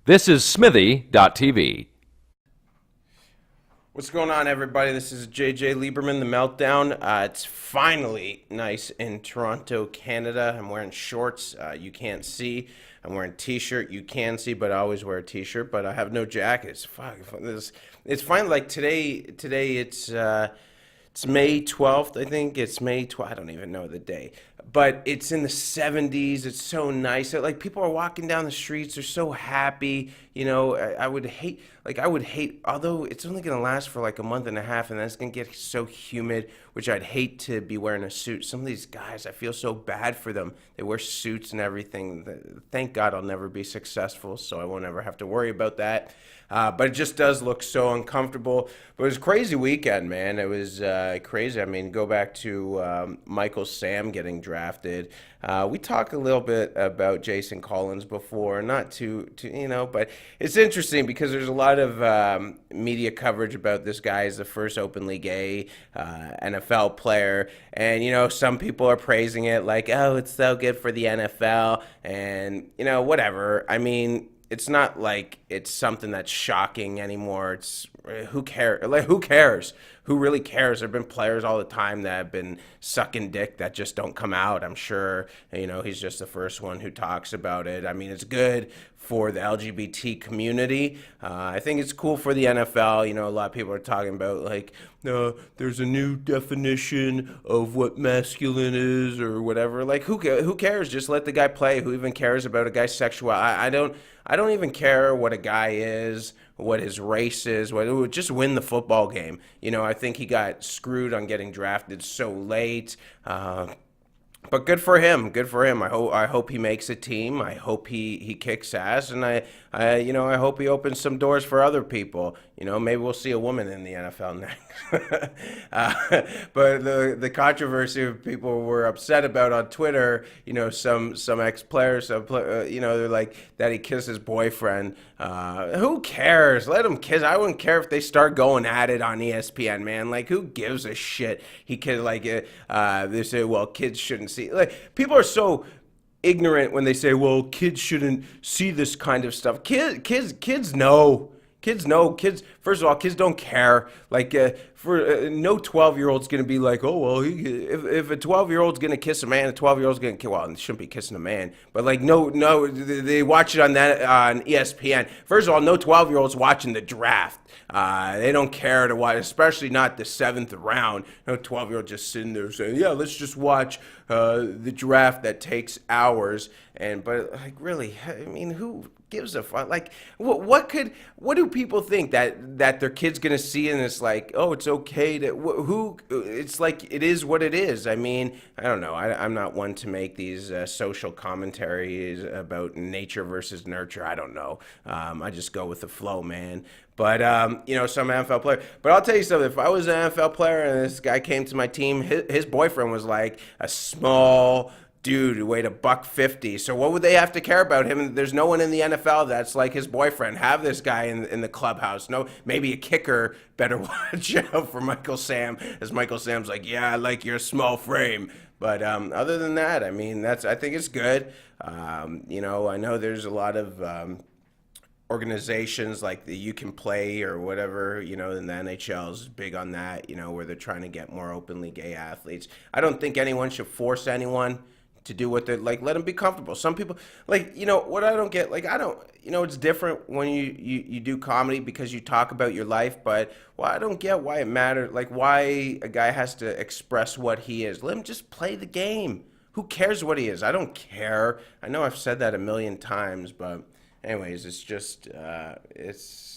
This is Smithy.tv. What's going on, everybody? This is JJ Lieberman, the Meltdown. It's finally nice in Toronto, Canada. I'm wearing shorts. You can't see. I'm wearing a t-shirt. You can see, but I always wear a t-shirt. But I have no jackets. Fuck. It's finally like today. Today it's May 12th, I think. It's May 12th. I don't even know the day. But it's in the 70s. It's so nice. Like, people are walking down the streets. They're so happy. You know, I would hate, although it's only going to last for like a month and a half, and then it's going to get so humid, which I'd hate to be wearing a suit. Some of these guys, I feel so bad for them. They wear suits and everything. Thank God I'll never be successful, so I won't ever have to worry about that. But it just does look so uncomfortable. But it was a crazy weekend, man. It was crazy. I mean, go back to Michael Sam getting drafted. We talked a little bit about Jason Collins before, not too, but it's interesting because there's a lot of media coverage about this guy as the first openly gay NFL player. And, some people are praising it like, oh, it's so good for the NFL and, whatever. I mean, it's not like it's something that's shocking anymore. It's who cares? Like, who cares? Who really cares? There have been players all the time that have been sucking dick that just don't come out. I'm sure, he's just the first one who talks about it. I mean, it's good for the LGBT community. I think it's cool for the NFL. A lot of people are talking about like, there's a new definition of what masculine is or whatever. Like, who cares? Just let the guy play. Who even cares about a guy's sexuality? I don't even care what a guy is, what his race is. Just win the football game. I think he got screwed on getting drafted so late. But good for him. Good for him. I hope he makes a team. I hope he kicks ass, and I hope he opens some doors for other people. Maybe we'll see a woman in the NFL next. But the controversy people were upset about on Twitter. Some ex-players, they're like that he kissed his boyfriend. Who cares? Let him kiss. I wouldn't care if they start going at it on ESPN, man. Like, who gives a shit? He could they say, well, kids shouldn't see. Like, people are so ignorant when they say, well, kids shouldn't see this kind of stuff. Kids know. Kids know. First of all, kids don't care. Like, no 12-year-old's going to be like, oh, well, if a 12-year-old's going to kiss a man, a 12-year-old's going to kill, well, they shouldn't be kissing a man. But, like, no, they watch it on ESPN. First of all, no 12-year-old's watching the draft. They don't care to watch, especially not the 7th round. No 12-year-old just sitting there saying, yeah, let's just watch the draft that takes hours. But like, really, I mean, who gives a fuck? Like, what do people think that their kid's gonna see, and it's like, oh, it's okay to it's like, it is what it is. I mean, I don't know. I'm not one to make these social commentaries about nature versus nurture. I don't know. I just go with the flow, man. But, some NFL player. But I'll tell you something. If I was an NFL player and this guy came to my team, his boyfriend was like a small dude who weighed $150. So what would they have to care about him? There's no one in the NFL that's like his boyfriend. Have this guy in the clubhouse. No, maybe a kicker better watch out for Michael Sam, as Michael Sam's like, yeah, I like your small frame. But other than that, I mean, I think it's good. I know there's a lot of organizations like the You Can Play or whatever, and the NHL is big on that, where they're trying to get more openly gay athletes. I don't think anyone should force anyone to do what they're like. Let them be comfortable. Some people, like, what I don't get, like, it's different when you do comedy because you talk about your life, but I don't get why it matters, like, why a guy has to express what he is. Let him just play the game. Who cares what he is? I don't care. I know I've said that a million times, but anyways, it's just, it's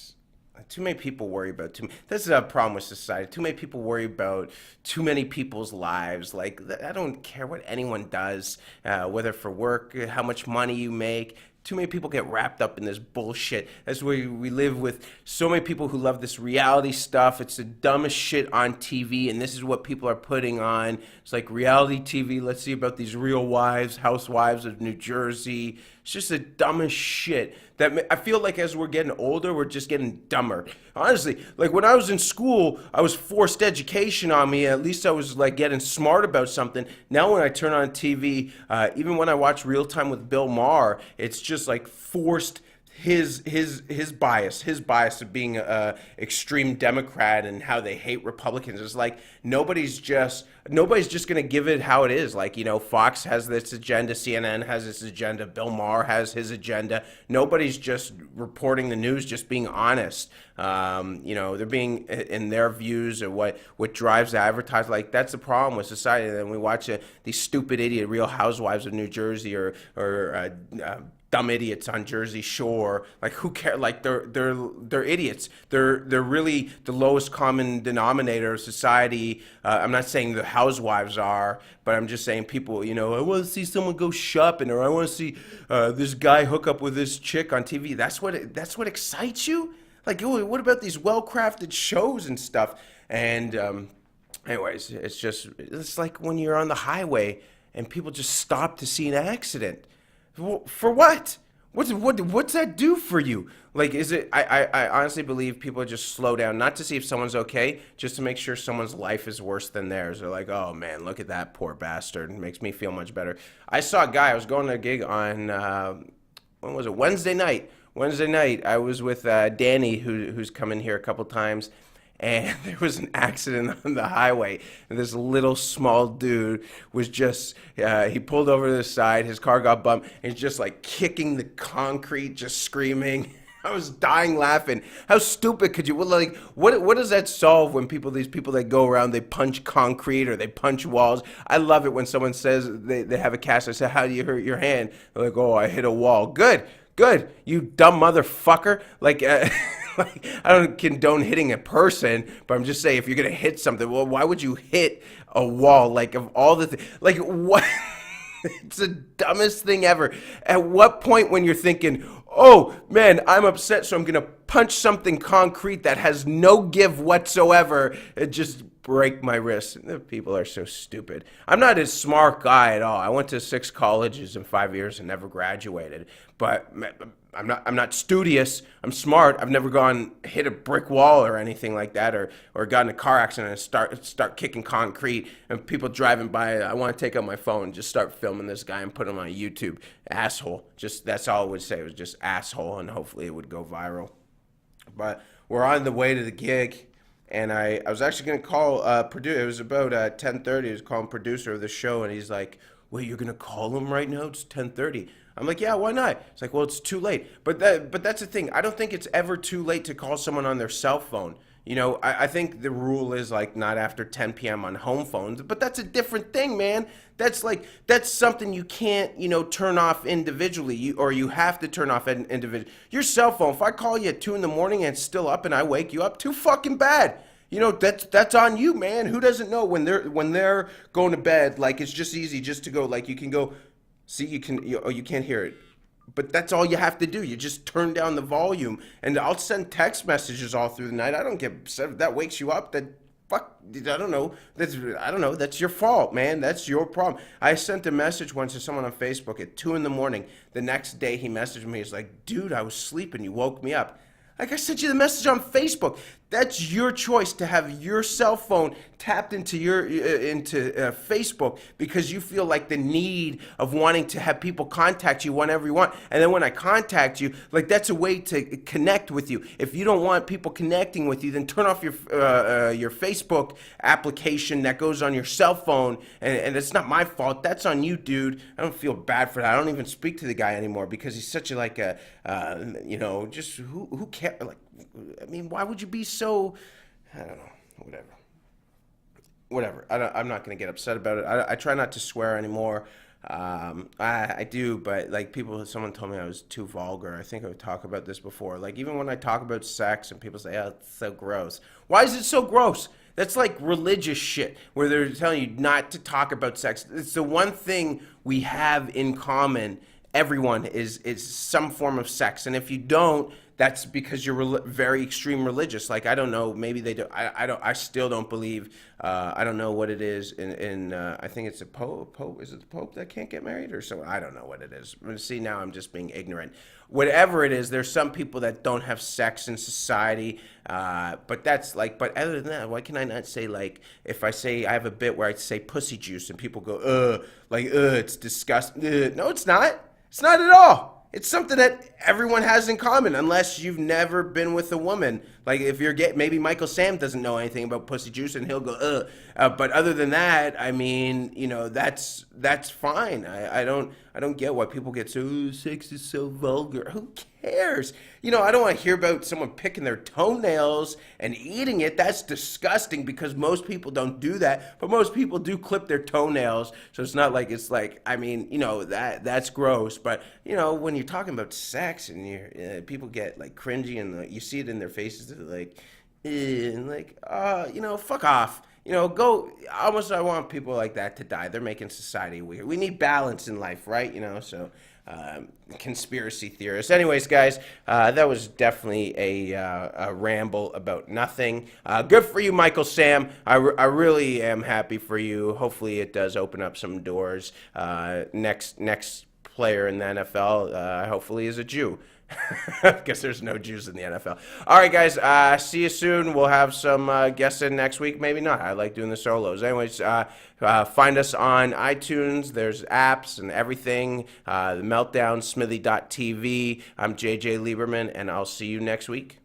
too many people worry about this is a problem with society. Too many people worry about too many people's lives. Like, I don't care what anyone does, whether for work, how much money you make. Too many people get wrapped up in this bullshit. That's where we live with so many people who love this reality stuff. It's the dumbest shit on TV, and this is what people are putting on. It's like reality TV. Let's see about these real wives, housewives of New Jersey. It's just the dumbest shit. That I feel like as we're getting older, we're just getting dumber. Honestly, like when I was in school, I was forced education on me. At least I was like getting smart about something. Now when I turn on TV, even when I watch Real Time with Bill Maher, it's just like forced his bias of being a extreme Democrat and how they hate Republicans. It's like nobody's just gonna give it how it is. Like, Fox has this agenda, CNN has this agenda, Bill Maher has his agenda. Nobody's just reporting the news, just being honest. They're being in their views or what drives the advertiser. Like, that's the problem with society. And then we watch these stupid idiot Real Housewives of New Jersey or dumb idiots on Jersey Shore. Like, who cares? Like, they're idiots. They're really the lowest common denominator of society. I'm not saying the housewives are, but I'm just saying people. I want to see someone go shopping, or I want to see this guy hook up with this chick on TV. That's what excites you. Like, what about these well-crafted shows and stuff? And anyways, it's like when you're on the highway and people just stop to see an accident. For what? What's that do for you? Like, is it? I honestly believe people just slow down, not to see if someone's okay, just to make sure someone's life is worse than theirs. They're like, oh man, look at that poor bastard. It makes me feel much better. I saw a guy. I was going to a gig on when was it? Wednesday night. I was with Danny, who's come in here a couple times. And there was an accident on the highway. And this little small dude was just, he pulled over to the side, his car got bumped, and he's just like kicking the concrete, just screaming. I was dying laughing. How stupid could you, what does that solve when these people that go around, they punch concrete or they punch walls? I love it when someone says they have a cast. I say, how do you hurt your hand? They're like, oh, I hit a wall. Good, you dumb motherfucker. Like, like, I don't condone hitting a person, but I'm just saying, if you're gonna hit something, well, why would you hit a wall? Like, of all the like, what? It's the dumbest thing ever. At what point when you're thinking, oh man, I'm upset, so I'm gonna punch something concrete that has no give whatsoever, and just break my wrist? People are so stupid. I'm not a smart guy at all. I went to 6 colleges in 5 years and never graduated. But I'm not studious. I'm smart. I've never hit a brick wall or anything like that, or got in a car accident and start kicking concrete, and people driving by. I want to take out my phone and just start filming this guy and put him on YouTube. Asshole. Just, that's all I would say. It was just asshole, and hopefully it would go viral. But we're on the way to the gig. And I was actually going to call producer. It was about 10:30. I was calling producer of the show, and he's like, "Wait, you're going to call him right now? It's 10:30." I'm like, "Yeah, why not?" It's like, "Well, it's too late." But that's the thing. I don't think it's ever too late to call someone on their cell phone. I think the rule is like not after 10 p.m. on home phones, but that's a different thing, man. That's something you can't, turn off individually, you have to turn off individually. Your cell phone, if I call you at 2 in the morning and it's still up and I wake you up, too fucking bad. That's on you, man. Who doesn't know when they're going to bed? Like, it's just easy just to go, like, you can go, see, you can't hear it. But that's all you have to do. You just turn down the volume, and I'll send text messages all through the night. I don't get upset if that wakes you up. I don't know. That's your fault, man. That's your problem. I sent a message once to someone on Facebook at 2 in the morning. The next day he messaged me. He's like, dude, I was sleeping. You woke me up. Like, I sent you the message on Facebook. That's your choice to have your cell phone tapped into Facebook because you feel like the need of wanting to have people contact you whenever you want. And then when I contact you, like, that's a way to connect with you. If you don't want people connecting with you, then turn off your Facebook application that goes on your cell phone. And it's not my fault. That's on you, dude. I don't feel bad for that. I don't even speak to the guy anymore because he's such just who cares? Like, I mean, why would you be so, I don't know, whatever. I'm not going to get upset about it. I try not to swear anymore. I do, but like someone told me I was too vulgar. I think I would talk about this before. Like, even when I talk about sex and people say, oh, it's so gross. Why is it so gross? That's like religious shit where they're telling you not to talk about sex. It's the one thing we have in common. Everyone is some form of sex. And if you don't, that's because you're very extreme religious. Like, I don't know, maybe they do. I still don't believe. I don't know what it is. I think it's a pope. Is it the pope that can't get married or so? I don't know what it is. See, now I'm just being ignorant. Whatever it is, there's some people that don't have sex in society. But that's like. But other than that, why can I not say, like, if I say I have a bit where I say pussy juice and people go, it's disgusting. No, it's not. It's not at all. It's something that everyone has in common, unless you've never been with a woman. Like if you're gay, maybe Michael Sam doesn't know anything about pussy juice, and he'll go, ugh. But other than that, I mean, that's fine. I don't get why people get so sex is so vulgar. Who cares? I don't want to hear about someone picking their toenails and eating it. That's disgusting because most people don't do that. But most people do clip their toenails, so it's not like it's like. I mean, that's gross. But when you're talking about sex and people get like cringy and you see it in their faces, they're like, and like, fuck off. Go. Almost, I want people like that to die. They're making society weird. We need balance in life, right? So. Conspiracy theorists. Anyways, guys, that was definitely a ramble about nothing. Good for you, Michael Sam. I really am happy for you. Hopefully, it does open up some doors. Next player in the NFL, hopefully, is a Jew. Because there's no Jews in the NFL. All right, guys. See you soon. We'll have some guests in next week. Maybe not. I like doing the solos. Anyways, find us on iTunes. There's apps and everything. The Meltdown, Smithy.tv. I'm JJ Lieberman, and I'll see you next week.